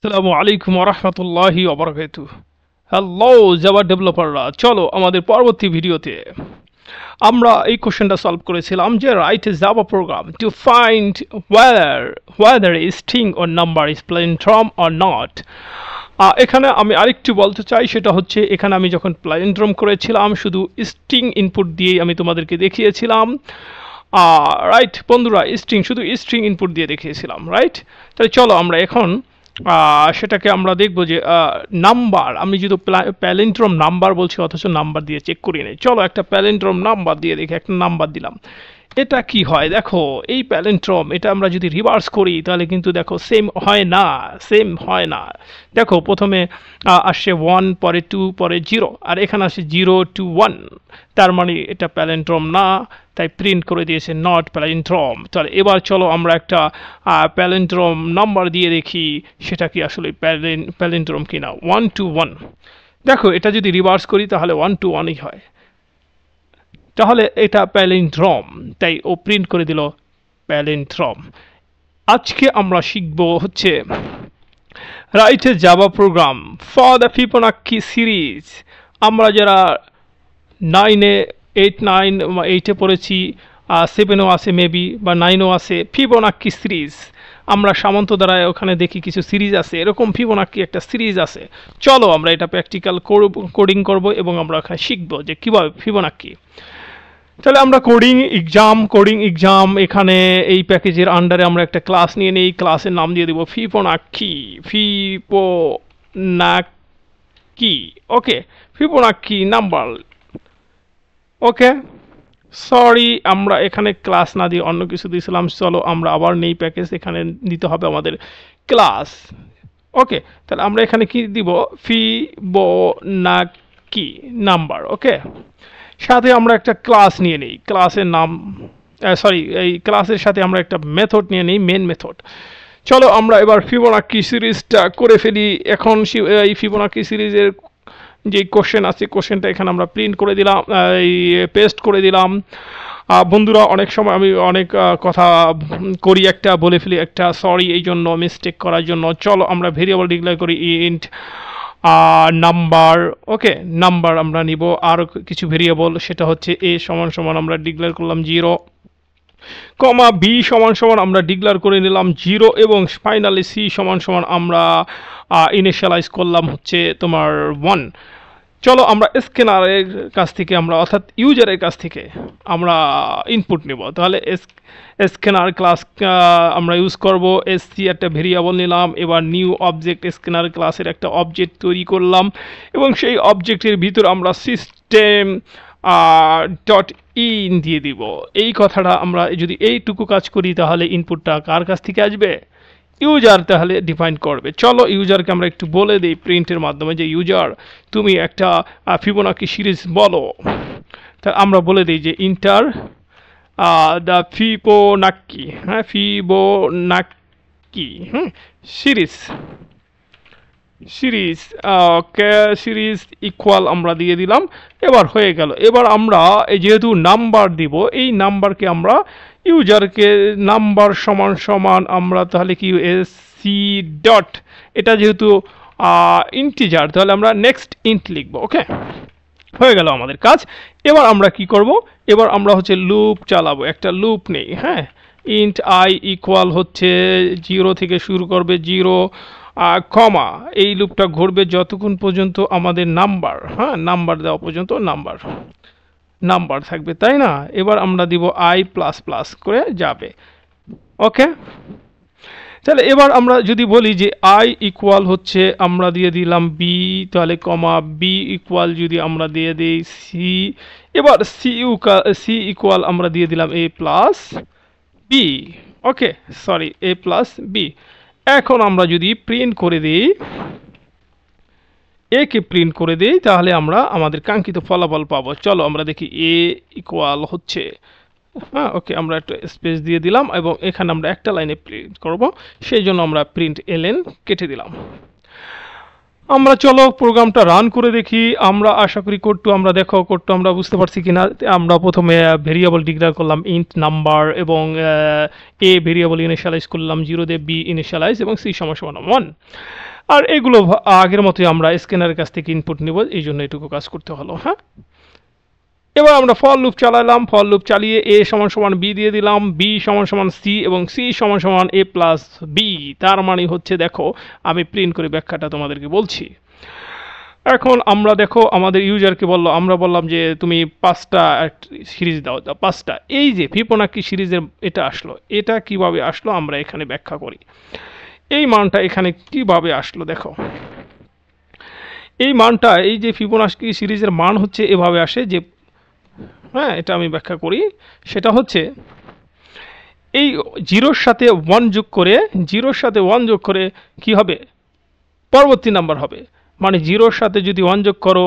আসসালামু আলাইকুম ওয়া রাহমাতুল্লাহি ওয়া বারাকাতুহু। হ্যালো জাভা ডেভেলপাররা, চলো আমাদের পরবর্তী ভিডিওতে আমরা এই কোশ্চেনটা সলভ করেছিলাম যে write a Java program to find whether a string or number is palindrome or not. এখানে আমি আরেকটু বলতে চাই, সেটা হচ্ছে এখানে আমি যখন প্ল্যানেড্রোম করেছিলাম শুধু স্ট্রিং ইনপুট দিয়েই আমি তোমাদেরকে দেখিয়েছিলাম। রাইট বন্ধুরা, শুধু স্ট্রিং ইনপুট দিয়ে দেখিয়েছিলাম, রাইট? তাহলে চলো আমরা এখন সেটাকে আমরা দেখব যে নাম্বার, আমি যদি প্যালিন্ড্রোম নাম্বার বলছি অথচ নাম্বার দিয়ে চেক করি নাই। চলো একটা প্যালিন্ড্রোম নাম্বার দিয়ে দেখি, একটা নাম্বার দিলাম, এটা কি হয় দেখো। এই প্যালিন্ড্রোম এটা আমরা যদি রিভার্স করি তাহলে কিন্তু দেখো সেম হয় না। দেখো প্রথমে আসছে 1, পরে 2, পরে 0, আর এখানে আসছে 0 to 1, তার মানে এটা প্যালিন্ড্রোম না, তাই প্রিন্ট করে দিয়েছে নট প্যালিন্ড্রোম। তাহলে এবার চলো আমরা একটা প্যালিন্ড্রোম নাম্বার দিয়ে দেখি সেটা কি আসলে প্যালিন্ড্রোম কিনা। 1 to 1, দেখো এটা যদি রিভার্স করি তাহলে 1 to 1ই হয়, তাহলে এটা প্যালিন্ড্রোম, তাই ও প্রিন্ট করে দিল প্যালিন্ড্রোম। আজকে আমরা শিখব হচ্ছে write a Java program for the Fibonacci series. আমরা যারা 9-এ 8-9-8-এ পড়েছি, 7-ও আছে মেবি, বা 9-ও আছে, ফিবোনাক্কি সিরিজ আমরা সামন্ত দ্বারা ওখানে দেখি কিছু সিরিজ আছে, এরকম ফিবোনাক্কি একটা সিরিজ আছে। চলো আমরা এটা প্র্যাকটিক্যাল কোডিং করব এবং আমরা ওখানে শিখবো যে কীভাবে ফিবোনাক্কি। তাহলে আমরা কোডিং এক্সাম এখানে এই প্যাকেজের আন্ডারে আমরা একটা ক্লাস নিয়ে নিই, ক্লাসের নাম দিয়ে দেবো ফিবোনাক্কি। ওকে, ফিবোনাক্কি নাম্বার। ওকে, সরি আমরা এখানে ক্লাস না দিয়ে অন্য কিছু দিয়েছিলাম। চলো আমরা আবার নেই প্যাকেজ, এখানে নিতে হবে আমাদের ক্লাস। ওকে, তাহলে আমরা এখানে কি দিব, ফিবোনাক্কি নাম্বার। ওকে, সাথে আমরা একটা ক্লাস নিয়ে নিই, ক্লাসের নাম এই ক্লাসের সাথে আমরা একটা মেথড নিয়ে নিই, মেন মেথড। চলো আমরা এবার ফিবোনাক্কি সিরিজটা করে ফেলি। এখন এই ফিবোনাক্কি সিরিজের যে কোশ্চেন আছে, কোশ্চেনটা এখানে আমরা প্রিন্ট করে দিলাম, এই পেস্ট করে দিলাম। বন্ধুরা অনেক সময় আমি অনেক কথা করি, একটা বলে ফেলি একটা, সরি এই জন্য, মিস্টেক করার জন্য। চলো আমরা ভেরিয়েবল ডিক্লেয়ার করি ইন্ট নাম্বার। ওকে, নাম্বার আমরা নিব, আর কিছু ভেরিয়েবল, সেটা হচ্ছে a = আমরা ডিক্লেয়ার করলাম 0, কমা b = আমরা ডিক্লেয়ার করে নিলাম 0, এবং ফাইনালি c = আমরা ইনিশিয়ালাইজ করলাম হচ্ছে তোমার 1। চলো আমরা স্ক্যানারের কাছ থেকে আমরা, অর্থাৎ ইউজারের কাছ থেকে আমরা ইনপুট নেব। তাহলে স্ক্যানার ক্লাস আমরা ইউজ করব, sc একটা ভেরিয়েবল নিলাম, এবার নিউ অবজেক্ট, স্ক্যানার ক্লাসের একটা অবজেক্ট তৈরি করলাম, এবং সেই অবজেক্টের ভিতর আমরা সিস্টেম ডট ইন দিয়ে দিব। এই কথাটা আমরা যদি এইটুকু কাজ করি তাহলে ইনপুটটা কার কাছ থেকে আসবে, ইউজার তাহলে ডিফাইন করবে। চলো ইউজারকে আমরা একটু বলে দিই প্রিন্টের মাধ্যমে যে ইউজার তুমি একটা ফিবোনাক্কি সিরিজ বলো। তা আমরা বলে দিই যে enter the Fibonacci, Fibonacci series. Okay, series equal আমরা দিয়ে দিলাম, এবার হয়ে গেল। এবার আমরা যেহেতু নাম্বার দিব, এই নাম্বারকে আমরা ইউজারকে নাম্বার = আমরা তাহলে কি সি ডট, এটা যেহেতু ইন্টিজার তাহলে আমরা নেক্সট ইন্ট লিখব। ওকে, হয়ে গেল আমাদের কাজ। এবার আমরা কি করব, এবার আমরা হচ্ছে লুপ চালাবো, একটা লুপ নেই। হ্যাঁ, ইন্ট আই ইকুয়াল হচ্ছে 0 থেকে শুরু করবে, 0, কমা, এই লুপটা ঘুরবে যতক্ষণ পর্যন্ত আমাদের নাম্বার, নাম্বার দেওয়া পর্যন্ত নাম্বার থাকবে, তাই না? এবার আমরা দিব i++ করে যাবে। ওকে, তাহলে এবার আমরা যদি বলি যে i ইকুয়াল হচ্ছে আমরা দিয়ে দিলাম b, তাহলে কমা b ইকুয়াল যদি আমরা দিয়ে দিই c, এবার c ইকুয়াল আমরা দিয়ে দিলাম a plus b। Okay, sorry, a plus b। এখন আমরা যদি প্রিন্ট করে দিই, a কে প্রিন্ট করে দিই, তাহলে আমরা আমাদের কাঙ্ক্ষিত ফলাফল পাবো। চলো আমরা দেখি a ইকুয়াল হচ্ছে, ওকে, আমরা একটা স্পেস দিয়ে দিলাম, এবং এখানে আমরা একটা লাইনে প্রিন্ট করব, সেই জন্য আমরা প্রিন্ট ln কেটে দিলাম। আমরা চলো প্রোগ্রামটা রান করে দেখি। আমরা আশা করি কোডটু আমরা দেখো কোডটু আমরা বুঝতে পারছি কিনা। আমরা প্রথমে ভেরিয়েবল ডিক্লেয়ার করলাম ইন্ট নাম্বার এবং এ ভেরিয়েবল ইনিশিয়ালাইজ করলাম 0 দিয়ে বি ইনিশিয়ালাইজ এবং সি সমান 1। আর এগুলো আগের মতোই আমরা স্ক্যানারের কাছ থেকে ইনপুট নিব, এই জন্য এটুকু কাজ করতে হলো। হ্যাঁ, এবার আমরা ফর লুপ চালালাম, ফর লুপ চালিয়ে এ সমান বি দিয়ে দিলাম, বি সমান সি এবং সি সমান এ প্লাস বি। তার মানে হচ্ছে দেখো আমি প্রিন্ট করে ব্যাখ্যাটা তোমাদেরকে বলছি। এখন আমরা দেখো আমাদের ইউজারকে আমরা বললাম যে তুমি 5টা সিরিজ দাও, 5টা। এই যে ফিবোনাকি সিরিজের এটা আসলো, এটা কিভাবে আসলো আমরা এখানে ব্যাখ্যা করি। এই মানটা এখানে কিভাবে আসলো দেখো, এই মানটা এই যে ফিবোনাকি সিরিজের মান হচ্ছে এভাবে আসে যে, হ্যাঁ এটা আমি ব্যাখ্যা করি। সেটা হচ্ছে এই 0-র সাথে 1 যোগ করে, 0-র সাথে 1 যোগ করে কি হবে, পরবর্তী নাম্বার হবে। মানে 0-র সাথে যদি 1 যোগ করো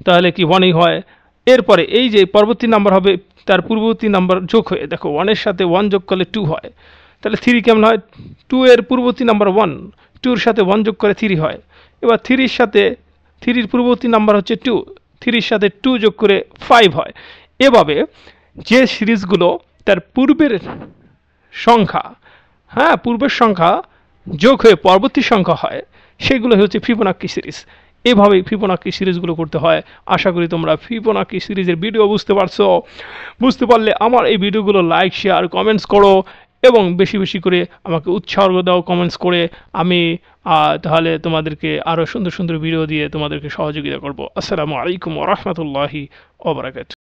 তাহলে কি 1ই হয়। এরপরে এই যে পরবর্তী নাম্বার হবে তার পূর্ববর্তী নাম্বার যোগ হয়ে, দেখো 1-এর সাথে 1 যোগ করলে 2 হয়। তাহলে 3 কেমন হয়, 2 এর পূর্ববর্তী নাম্বার 1, 2-র সাথে 1 যোগ করে 3 হয়। এবার 3-র সাথে 3-র পূর্ববর্তী নাম্বার হচ্ছে 2, 3-র সাথে 2 যোগ করে 5 হয়। এভাবে যে সিরিজগুলো তার পূর্বের সংখ্যা, হ্যাঁ পূর্বের সংখ্যা যোগ হয়ে পরবর্তী সংখ্যা হয়, সেগুলো হচ্ছে ফিবোনাকি সিরিজ। এভাবেই ফিবোনাকি সিরিজগুলো করতে হয়। আশা করি তোমরা ফিবোনাকি সিরিজের ভিডিও বুঝতে পারছো। বুঝতে পারলে আমার এই ভিডিওগুলো লাইক শেয়ার কমেন্টস করো এবং বেশি বেশি করে আমাকে উৎসাহ দাও কমেন্টস করে। আমি তাহলে তোমাদেরকে আরও সুন্দর সুন্দর ভিডিও দিয়ে তোমাদেরকে সহযোগিতা করব। আসসালামু আলাইকুম ওয়া রাহমাতুল্লাহি ওয়া বারাকাতুহু।